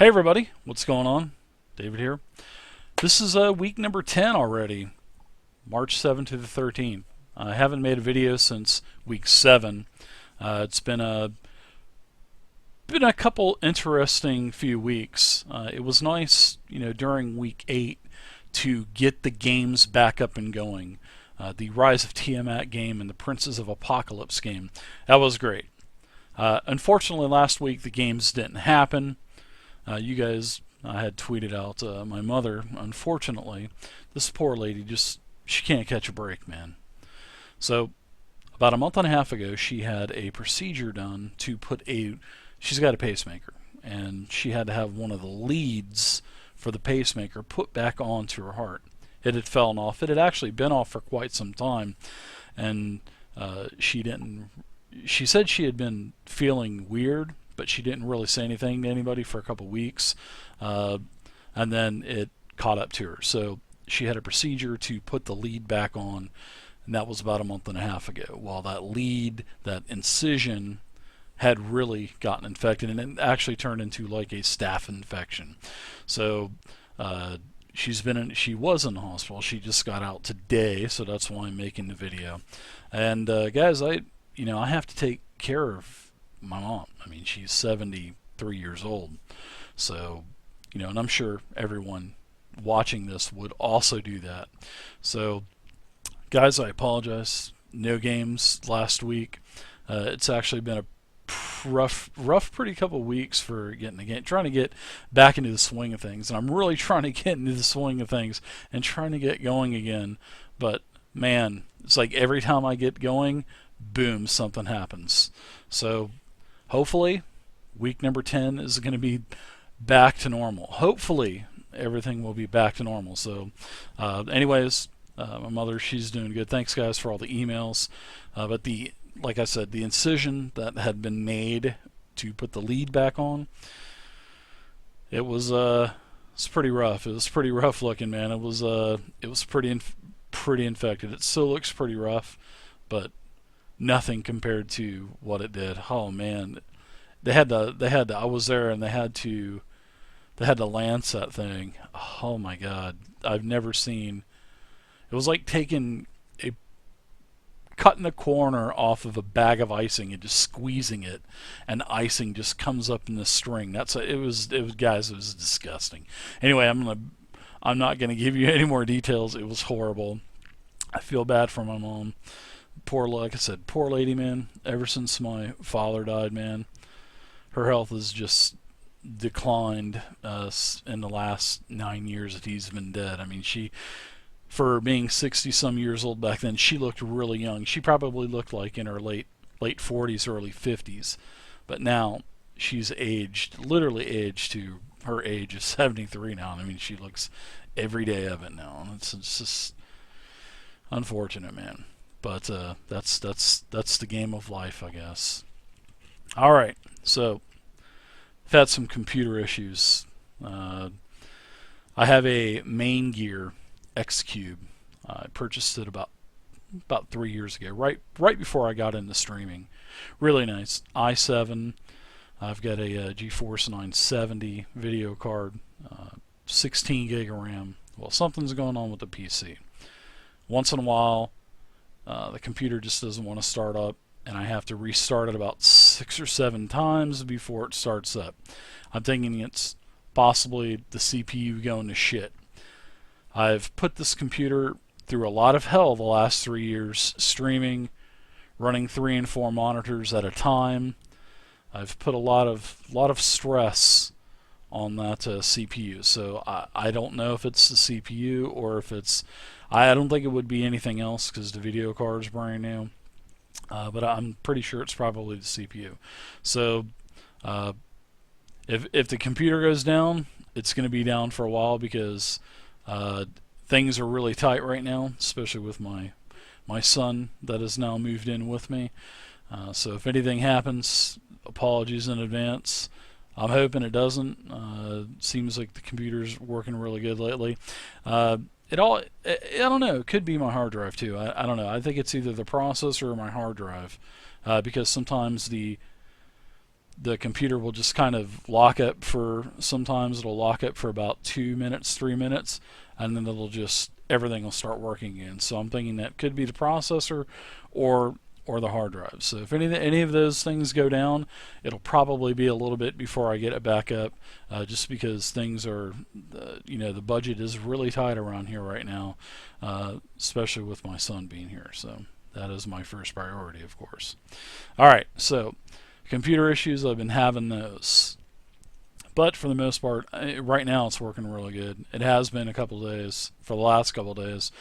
Hey everybody, what's going on? David here. This is week number 10 already, March 7th to the 13th. I haven't made a video since week 7. It's been a couple interesting few weeks. It was nice, during week 8 to get the games back up and going. The Rise of Tiamat game and the Princes of Apocalypse game. That was great. Unfortunately, last week the games didn't happen. You guys, I had tweeted out my mother. Unfortunately, this poor lady she can't catch a break, man. So about a month and a half ago, she had a procedure done to she's got a pacemaker, and she had to have one of the leads for the pacemaker put back onto her heart. It had fallen off. It had actually been off for quite some time, and she said she had been feeling weird, but she didn't really say anything to anybody for a couple weeks, and then it caught up to her. So she had a procedure to put the lead back on, and that was about a month and a half ago. While that incision, had really gotten infected, and it actually turned into like a staph infection. So she was in the hospital. She just got out today, so that's why I'm making the video. And guys, I have to take care of my mom. I mean, she's 73 years old. So, and I'm sure everyone watching this would also do that. So, guys, I apologize. No games last week. It's actually been a rough pretty couple weeks for trying to get back into the swing of things. And I'm really trying to get into the swing of things and trying to get going again. But, man, it's like every time I get going, boom, something happens. So hopefully week number 10 is going to be back to normal. Hopefully everything will be back to normal. So anyways, my mother, she's doing good. Thanks guys for all the emails. But like I said, the incision that had been made to put the lead back on, it's pretty rough. It was pretty rough looking, man. It was pretty infected. It still looks pretty rough, but nothing compared to what it did. Oh man, I was there, and they had to lance that thing. Oh my god, I've never seen. It was like cutting a corner off of a bag of icing and just squeezing it, and icing just comes up in the string. It was guys, it was disgusting. Anyway, I'm not gonna give you any more details. It was horrible. I feel bad for my mom. Like I said, poor lady, man. Ever since my father died, man, her health has just declined in the last 9 years that he's been dead. I mean, for being 60 some years old back then, she looked really young. She probably looked like in her late 40s, early 50s. But now she's literally aged to her age of 73 now. I mean, she looks every day of it now. It's just unfortunate, man. But that's the game of life, I guess. All right, so I've had some computer issues. I have a Main Gear X Cube. I purchased it about 3 years ago, right before I got into streaming. Really nice i7. I've got a GeForce 970 video card, 16 gig of RAM. Well, something's going on with the PC. Once in a while, the computer just doesn't want to start up, and I have to restart it about 6 or 7 times before it starts up. I'm thinking it's possibly the CPU going to shit. I've put this computer through a lot of hell the last 3 years, streaming, running 3 and 4 monitors at a time. I've put a lot of stress on that CPU. So I don't know if it's the CPU or if it's. I don't think it would be anything else because the video card is brand new. But I'm pretty sure it's probably the CPU. So if the computer goes down, it's going to be down for a while because things are really tight right now, especially with my son that has now moved in with me. So if anything happens, apologies in advance. I'm hoping it doesn't. Seems like the computer's working really good lately. I don't know. It could be my hard drive too. I don't know. I think it's either the processor or my hard drive, because sometimes the the computer will just kind of lock up for, sometimes it'll lock up for about 2 minutes, 3 minutes, and then it'll just, everything will start working again. So I'm thinking that could be the processor or the hard drive. So if any of those things go down, it'll probably be a little bit before I get it back up, just because things are, the budget is really tight around here right now, especially with my son being here. So that is my first priority, of course. All right, so computer issues, I've been having those. But for the most part, right now it's working really good. It has been a couple of days, for the last couple of days,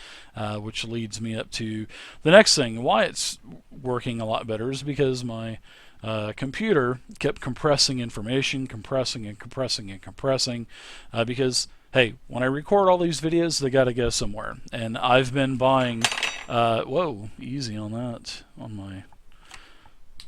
which leads me up to the next thing. Why it's working a lot better is because my computer kept compressing information, compressing, because, hey, when I record all these videos, they got to go somewhere. And I've been buying, whoa, easy on that, on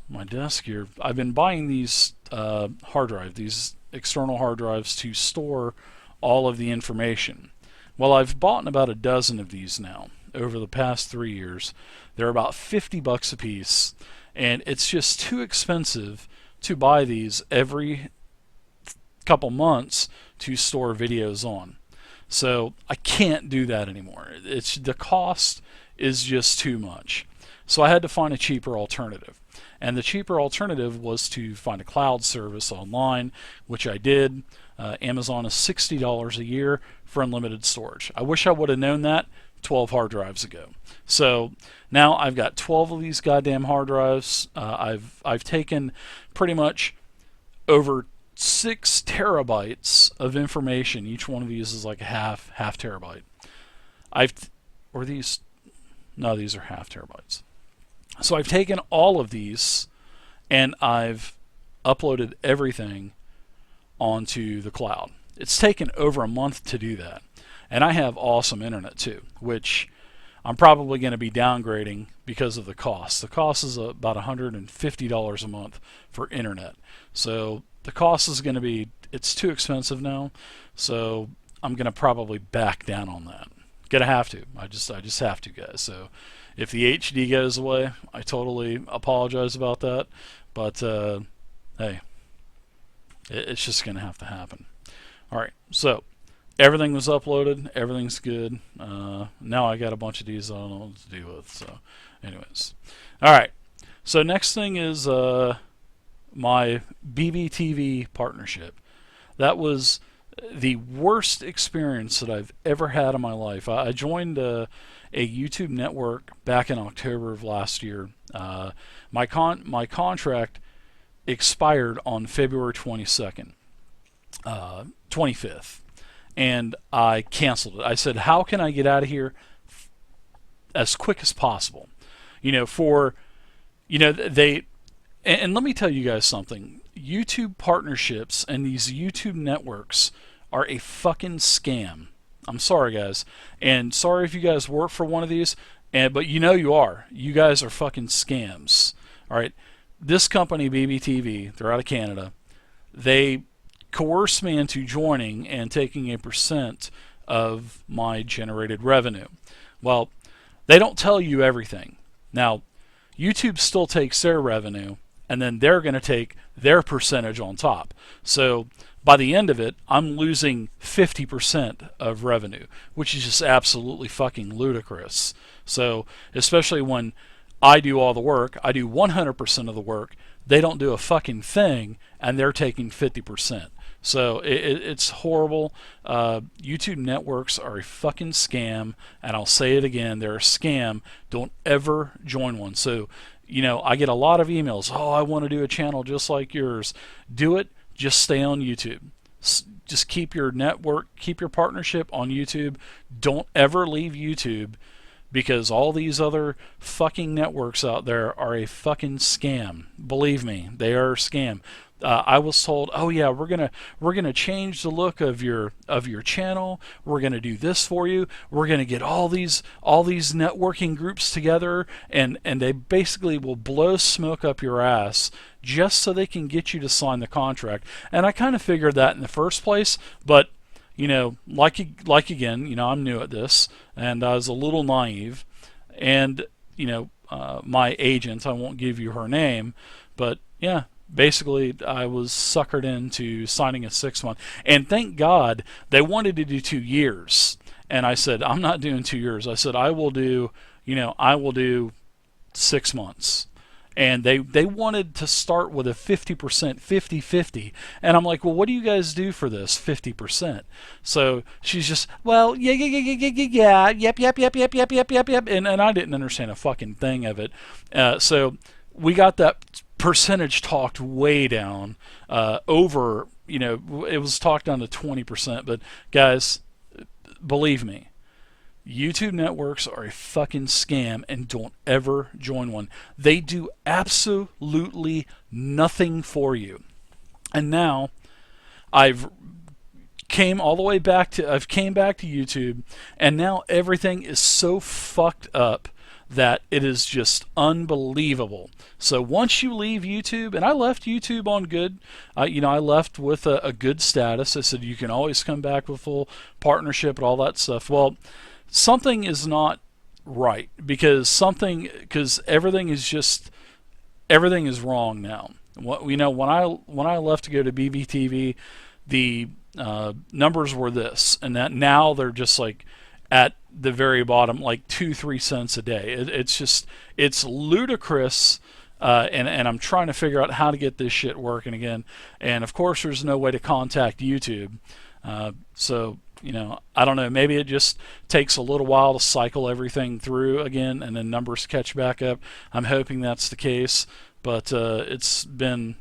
my desk here. I've been buying these hard drives, these external hard drives to store all of the information. Well, I've bought about a dozen of these now over the past 3 years. They're about $50 a piece, and it's just too expensive to buy these every couple months to store videos on. So I can't do that anymore. The cost is just too much. So I had to find a cheaper alternative. And the cheaper alternative was to find a cloud service online, which I did. Amazon is $60 a year for unlimited storage. I wish I would have known that 12 hard drives ago. So now I've got 12 of these goddamn hard drives. I've taken pretty much over 6 terabytes of information. Each one of these is like a half terabyte. No, these are half terabytes. So I've taken all of these and I've uploaded everything onto the cloud. It's taken over a month to do that. And I have awesome internet too, which I'm probably going to be downgrading because of the cost. The cost is about $150 a month for internet. So the cost is going to be, it's too expensive now. So I'm going to probably back down on that. Gonna have to. I just have to, guys. So if the HD goes away, I totally apologize about that. But hey, it's just gonna have to happen. All right. So everything was uploaded. Everything's good. Now I got a bunch of these I don't know what to do with. So, anyways, all right. So next thing is my BBTV partnership. That was the worst experience that I've ever had in my life. I joined a YouTube network back in October of last year. My contract expired on February 22nd, 25th, and I canceled it. I said, how can I get out of here as quick as possible? And let me tell you guys something. YouTube partnerships and these YouTube networks are a fucking scam. I'm sorry, guys. And sorry if you guys work for one of these, but you are. You guys are fucking scams. All right. This company, BBTV, they're out of Canada. They coerced me into joining and taking a percent of my generated revenue. Well, they don't tell you everything. Now, YouTube still takes their revenue, and then they're going to take their percentage on top. So by the end of it, I'm losing 50% of revenue, which is just absolutely fucking ludicrous. So especially when I do all the work, I do 100% of the work, they don't do a fucking thing, and they're taking 50%. So it's horrible. YouTube networks are a fucking scam, and I'll say it again, they're a scam. Don't ever join one. So I get a lot of emails. Oh, I want to do a channel just like yours. Do it. Just stay on YouTube. Just keep your network, keep your partnership on YouTube. Don't ever leave YouTube, because all these other fucking networks out there are a fucking scam. Believe me, they are a scam. I was told, oh yeah, we're gonna change the look of your channel. We're gonna do this for you. We're gonna get all these networking groups together, and they basically will blow smoke up your ass just so they can get you to sign the contract. And I kind of figured that in the first place, but like again, I'm new at this, and I was a little naive, and my agent, I won't give you her name, but yeah. basically I was suckered into signing a 6 month. And thank God they wanted to do 2 years. And I said, I'm not doing 2 years. I said, I will do 6 months. And they wanted to start with a 50%, 50-50. And I'm like, well, what do you guys do for this 50%? So she's just, well, yeah, yep. And I didn't understand a fucking thing of it. So we got that percentage talked way down, over, it was talked down to 20%. But guys, believe me, YouTube networks are a fucking scam, and don't ever join one. They do absolutely nothing for you. And now I've came all the way back to YouTube, and now everything is so fucked up that it is just unbelievable. So once you leave YouTube, and I left YouTube on good, I left with a good status. I said you can always come back with full partnership and all that stuff. Well, something is not right, because everything is wrong now. When I left to go to BBTV, the numbers were this, and that now they're just like at the very bottom, like 2-3 cents a day. It's ludicrous. And I'm trying to figure out how to get this shit working again. And of course, there's no way to contact YouTube. So I don't know. Maybe it just takes a little while to cycle everything through again, and then numbers catch back up. I'm hoping that's the case. But it's been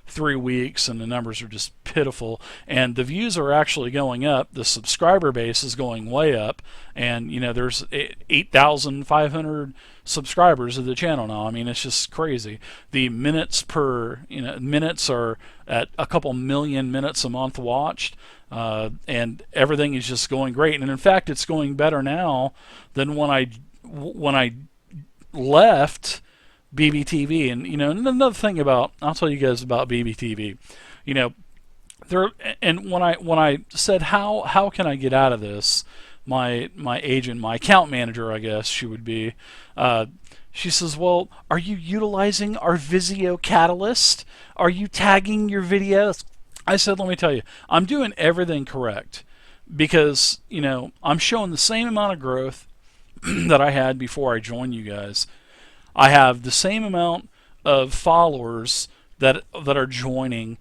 3 weeks, and the numbers are just pitiful. And the views are actually going up. The subscriber base is going way up, and there's 8,500 subscribers of the channel now. I mean, it's just crazy. The minutes are at a couple million minutes a month watched, and everything is just going great. And in fact, it's going better now than when I left BBTV. And another thing I'll tell you guys about BBTV. And when I said how can I get out of this, my agent, my account manager, I guess she would be, she says, well, are you utilizing our Vizio Catalyst? Are you tagging your videos? I said, let me tell you, I'm doing everything correct, because I'm showing the same amount of growth that I had before I joined you guys. I have the same amount of followers that are joining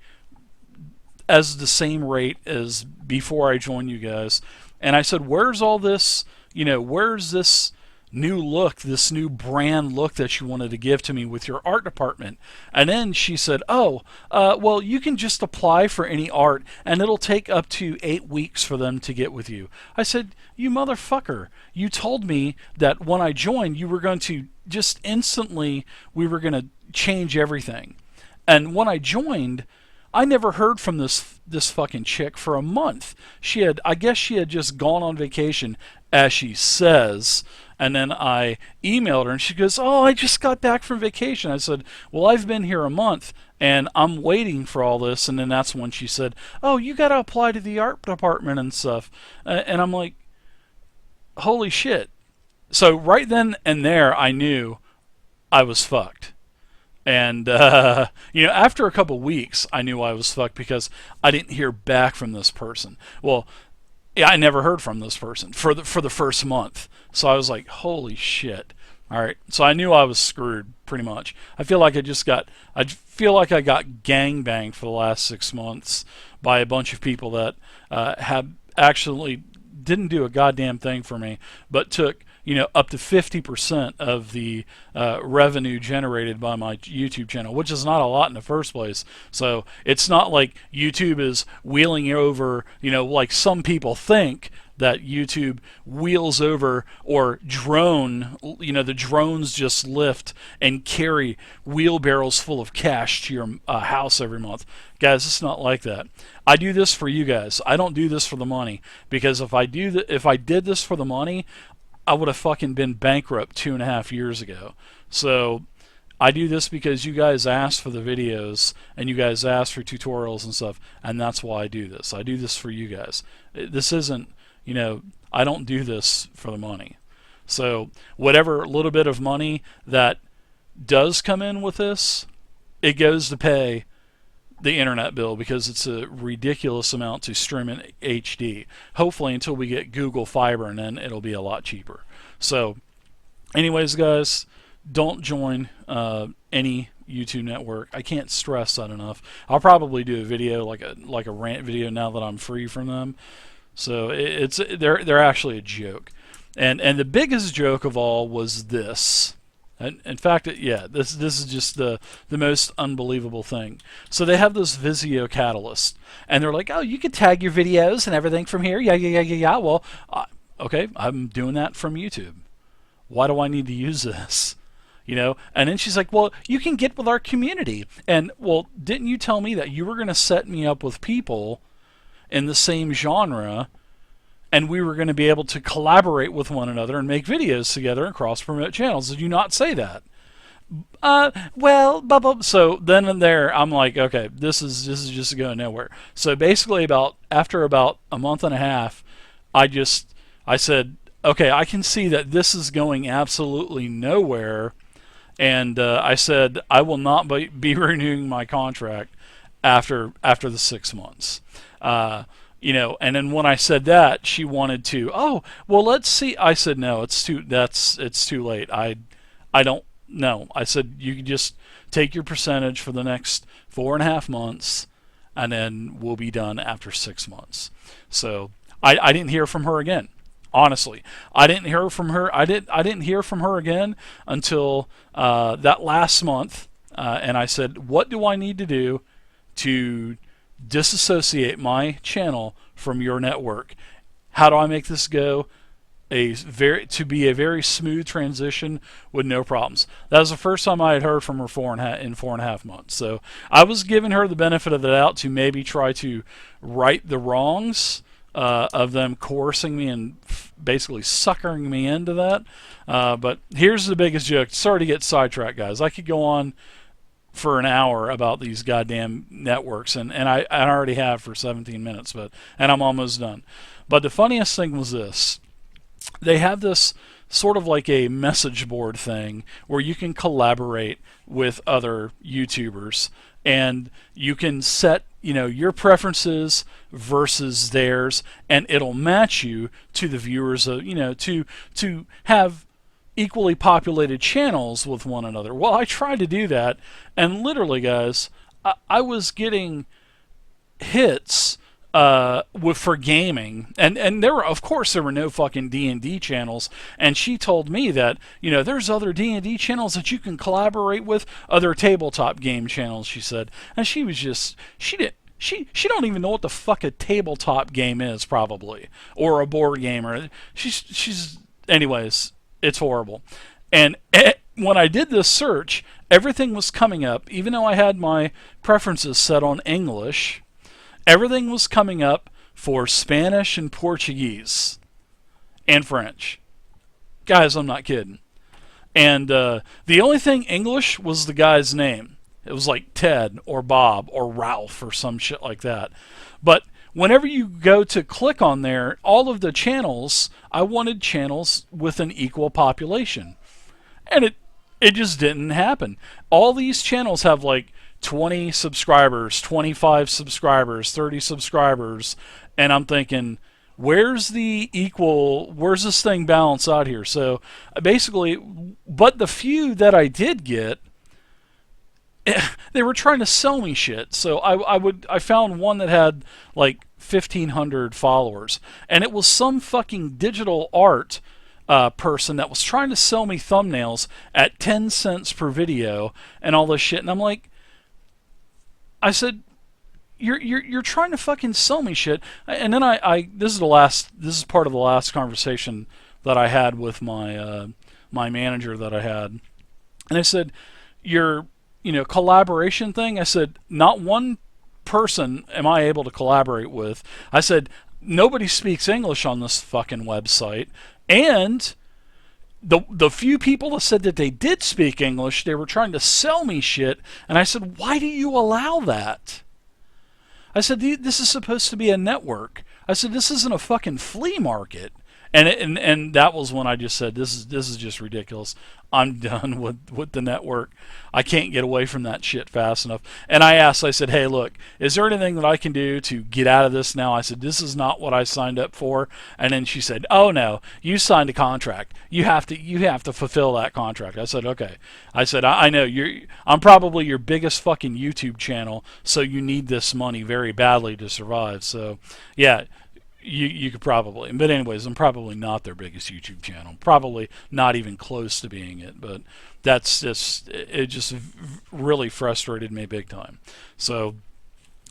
as the same rate as before I joined you guys. And I said, where's all this, where's this new look, this new brand look that you wanted to give to me with your art department? And then she said, well, you can just apply for any art, and it'll take up to 8 weeks for them to get with you. I said, you motherfucker, you told me that when I joined, you were going to just instantly, we were going to change everything. And when I joined, I never heard from this fucking chick for a month. I guess she had just gone on vacation, as she says. And then I emailed her, and she goes, oh, I just got back from vacation. I said, well, I've been here a month, and I'm waiting for all this. And then that's when she said, oh, you got to apply to the art department and stuff. And I'm like, holy shit. So right then and there, I knew I was fucked. And, after a couple weeks, I knew I was fucked, because I didn't hear back from this person. Well, yeah, I never heard from this person for the first month. So I was like, holy shit. All right. So I knew I was screwed, pretty much. I feel like I got gangbanged for the last 6 months by a bunch of people that have actually didn't do a goddamn thing for me, but took up to 50% of the revenue generated by my YouTube channel, which is not a lot in the first place. So it's not like YouTube is wheeling over, like some people think that YouTube wheels over or drone, the drones just lift and carry wheelbarrows full of cash to your house every month. Guys, it's not like that. I do this for you guys. I don't do this for the money, because if I did this for the money, I would have fucking been bankrupt 2.5 years ago. So I do this because you guys asked for the videos, and you guys asked for tutorials and stuff, and that's why I do this. I do this for you guys. This isn't, I don't do this for the money. So whatever little bit of money that does come in with this, it goes to pay the internet bill because it's a ridiculous amount to stream in HD. Hopefully until we get Google Fiber, and then it'll be a lot cheaper. So anyways, guys, don't join any YouTube network. I can't stress that enough. I'll probably do a video like a rant video now that I'm free from them. So they're actually a joke. And the biggest joke of all was this. And in fact, this is just the most unbelievable thing. So they have this Vizio Catalyst, and they're like, oh, you can tag your videos and everything from here. Yeah. Well, okay, I'm doing that from YouTube. Why do I need to use this? You know? And then she's like, well, you can get with our community. And, well, didn't you tell me that you were going to set me up with people in the same genre, and we were going to be able to collaborate with one another and make videos together and cross-promote channels? Did you not say that? Well, blah, blah. So then and there, I'm like, okay, this is just going nowhere. So basically, after about a month and a half, I said, okay, I can see that this is going absolutely nowhere, and I said I will not be renewing my contract after the 6 months. You know, and then when I said that, she wanted to, oh, well, let's see. I said, no, it's too late. I don't know. I said, you can just take your percentage for the next 4.5 months, and then we'll be done after 6 months. So I didn't hear from her again. Honestly, I didn't hear from her. I didn't hear from her again until that last month, and I said, what do I need to do to disassociate my channel from your network? How do I make this go to be a very smooth transition with no problems? That was the first time I had heard from her in 4.5 months. So I was giving her the benefit of the doubt to maybe try to right the wrongs of them coercing me and basically suckering me into that. But here's the biggest joke. Sorry to get sidetracked, guys. I could go on for an hour about these goddamn networks, and I already have for 17 minutes, and I'm almost done. But the funniest thing was this. They have this sort of like a message board thing where you can collaborate with other YouTubers, and you can set, you know, your preferences versus theirs, and it'll match you to the viewers of, you know, to have equally populated channels with one another. Well, I tried to do that, and literally, guys, I was getting hits for gaming, and there were, of course, there were no fucking D&D channels, and she told me that, you know, there's other D&D channels that you can collaborate with, other tabletop game channels, she said. And she was just, she don't even know what the fuck a tabletop game is, probably, or a board game, or she's anyways, it's horrible. And when I did this search, everything was coming up, even though I had my preferences set on English. Everything was coming up for Spanish and Portuguese and French. Guys, I'm not kidding. And the only thing English was the guy's name. It was like Ted or Bob or Ralph or some shit like that. But whenever you go to click on there, all of the channels, I wanted channels with an equal population. And it just didn't happen. All these channels have like 20 subscribers, 25 subscribers, 30 subscribers, and I'm thinking, where's this thing balance out here? So basically, but the few that I did get, they were trying to sell me shit. So I found one that had like 1,500 followers, and it was some fucking digital art person that was trying to sell me thumbnails at 10 cents per video and all this shit. And I'm like, I said, you're trying to fucking sell me shit. And then this is part of the last conversation that I had with my my manager that I had. And I said, your collaboration thing, I said, not one person am I able to collaborate with. I said, nobody speaks English on this fucking website, and the few people that said that they did speak English, they were trying to sell me shit. And I said, why do you allow that? I said, this is supposed to be a network. I said, this isn't a fucking flea market. And that was when I just said, this is just ridiculous. I'm done with the network. I can't get away from that shit fast enough. And I said, hey, look, is there anything that I can do to get out of this now? I said, this is not what I signed up for. And then she said, oh no, you signed a contract. You have to fulfill that contract. I said, okay. I said, I know I'm probably your biggest fucking YouTube channel, so you need this money very badly to survive. So yeah. You could probably, but anyways, I'm probably not their biggest YouTube channel. Probably not even close to being it. But it just really frustrated me big time. So,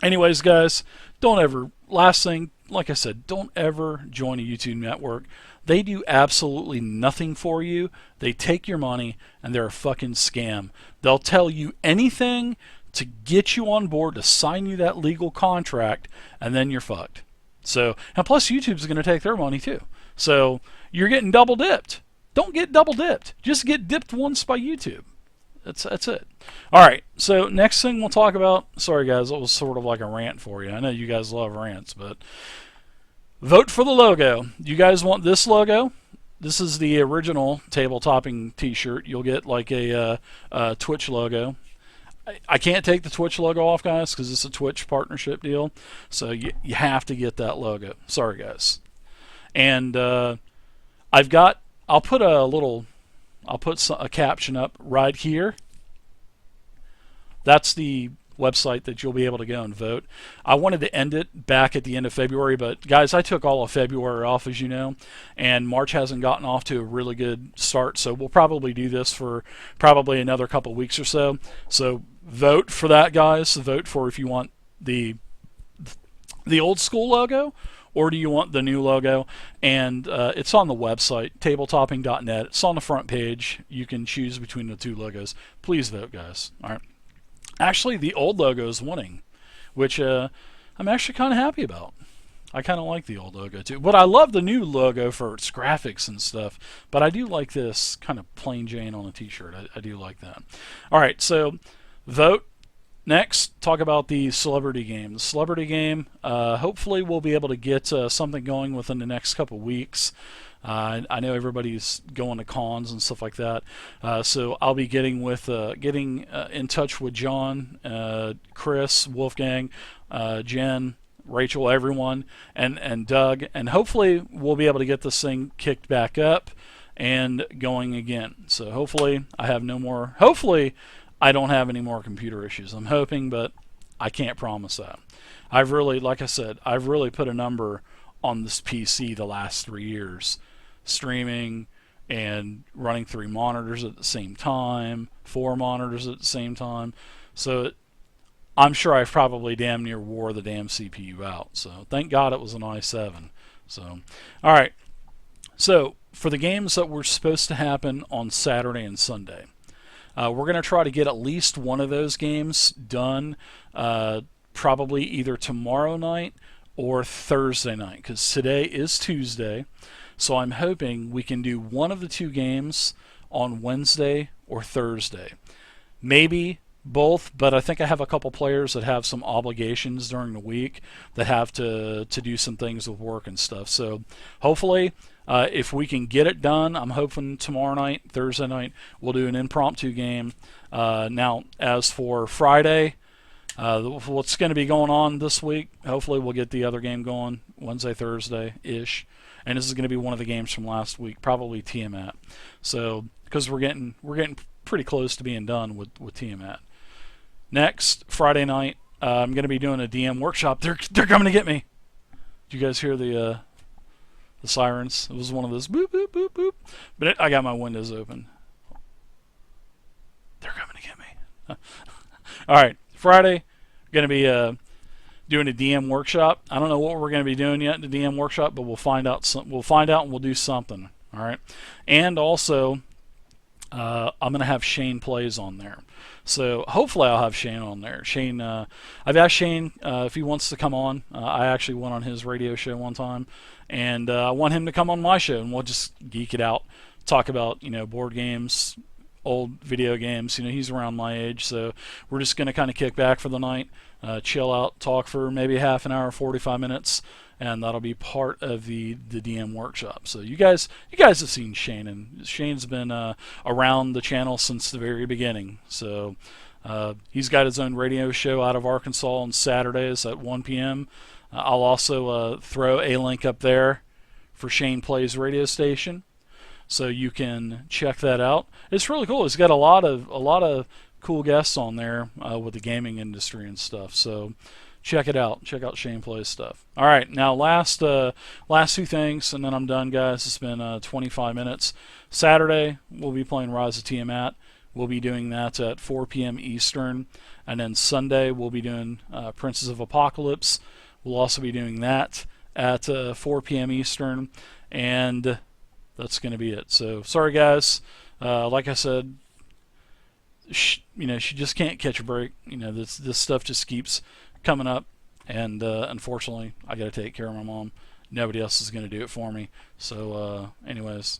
anyways, guys, don't ever. Last thing, like I said, don't ever join a YouTube network. They do absolutely nothing for you. They take your money and they're a fucking scam. They'll tell you anything to get you on board, to sign you that legal contract, and then you're fucked. So, and plus YouTube's going to take their money too. So you're getting double dipped. Don't get double dipped. Just get dipped once by YouTube. That's it. All right. So next thing we'll talk about. Sorry guys, it was sort of like a rant for you. I know you guys love rants, but vote for the logo. You guys want this logo? This is the original table-topping T-shirt. You'll get like a Twitch logo. I can't take the Twitch logo off, guys, because it's a Twitch partnership deal. So you have to get that logo. Sorry, guys. And I'll put a caption up right here. That's the website that you'll be able to go and vote. I wanted to end it back at the end of February, but guys, I took all of February off, as you know, and March hasn't gotten off to a really good start, so we'll probably do this for probably another couple weeks or so. So vote for that, guys. Vote for if you want the old school logo, or do you want the new logo? And it's on the website, tabletopping.net. It's on the front page. You can choose between the two logos. Please vote, guys. All right. Actually, the old logo is winning, which I'm actually kind of happy about. I kind of like the old logo too, but I love the new logo for its graphics and stuff. But I do like this kind of plain Jane on a T-shirt. I do like that. All right, so vote. Next, talk about the celebrity game. The celebrity game, hopefully we'll be able to get something going within the next couple weeks. I know everybody's going to cons and stuff like that, so I'll be getting in touch with John, Chris, Wolfgang, Jen, Rachel, everyone, and Doug, and hopefully we'll be able to get this thing kicked back up and going again. So hopefully I have no more. Hopefully I don't have any more computer issues. I'm hoping, but I can't promise that. Like I said, I've really put a number on this PC the last 3 years, streaming and running 3 monitors at the same time, 4 monitors at the same time. So I'm sure I've probably damn near wore the damn CPU out. So thank God it was an i7. So, all right. So for the games that were supposed to happen on Saturday and Sunday, we're going to try to get at least one of those games done probably either tomorrow night or Thursday night, because today is Tuesday. So I'm hoping we can do one of the 2 games on Wednesday or Thursday. Maybe both, but I think I have a couple players that have some obligations during the week that have to do some things with work and stuff. So hopefully, if we can get it done, I'm hoping tomorrow night, Thursday night, we'll do an impromptu game. Now, as for Friday, what's going to be going on this week, hopefully we'll get the other game going Wednesday, Thursday-ish. And this is going to be one of the games from last week, probably Tiamat. So, because we're getting pretty close to being done with Tiamat. Next, Friday night, I'm going to be doing a DM workshop. They're coming to get me. Did you guys hear the sirens? It was one of those boop, boop, boop, boop. But I got my windows open. They're coming to get me. All right, Friday, going to be doing a DM workshop. I don't know what we're going to be doing yet in the DM workshop, but we'll find out. We'll find out, and we'll do something. All right, and also I'm going to have Shane Plays on there. So hopefully I'll have Shane on there. Shane, I've asked Shane if he wants to come on. I actually went on his radio show one time, and I want him to come on my show, and we'll just geek it out, talk about board games, old video games. He's around my age, so we're just going to kind of kick back for the night. chill out, talk for maybe half an hour, 45 minutes, and that'll be part of the DM workshop. So you guys have seen Shane, and Shane's been around the channel since the very beginning. So he's got his own radio show out of Arkansas on Saturdays at 1 p.m. I'll also throw a link up there for Shane Plays radio station, so you can check that out. It's really cool. It's got a lot of cool guests on there with the gaming industry and stuff. So check it out. Check out Shane Plays stuff. All right, now last two things, and then I'm done, guys. It's been 25 minutes. Saturday we'll be playing Rise of Tiamat. We'll be doing that at 4 p.m. Eastern, and then Sunday we'll be doing Princes of Apocalypse. We'll also be doing that at 4 p.m. Eastern, and that's going to be it. So sorry, guys. Like I said, she just can't catch a break. This stuff just keeps coming up, and unfortunately, I got to take care of my mom. Nobody else is going to do it for me. So, anyways,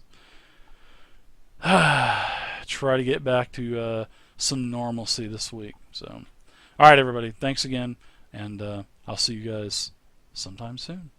try to get back to some normalcy this week. So, all right, everybody, thanks again, and I'll see you guys sometime soon.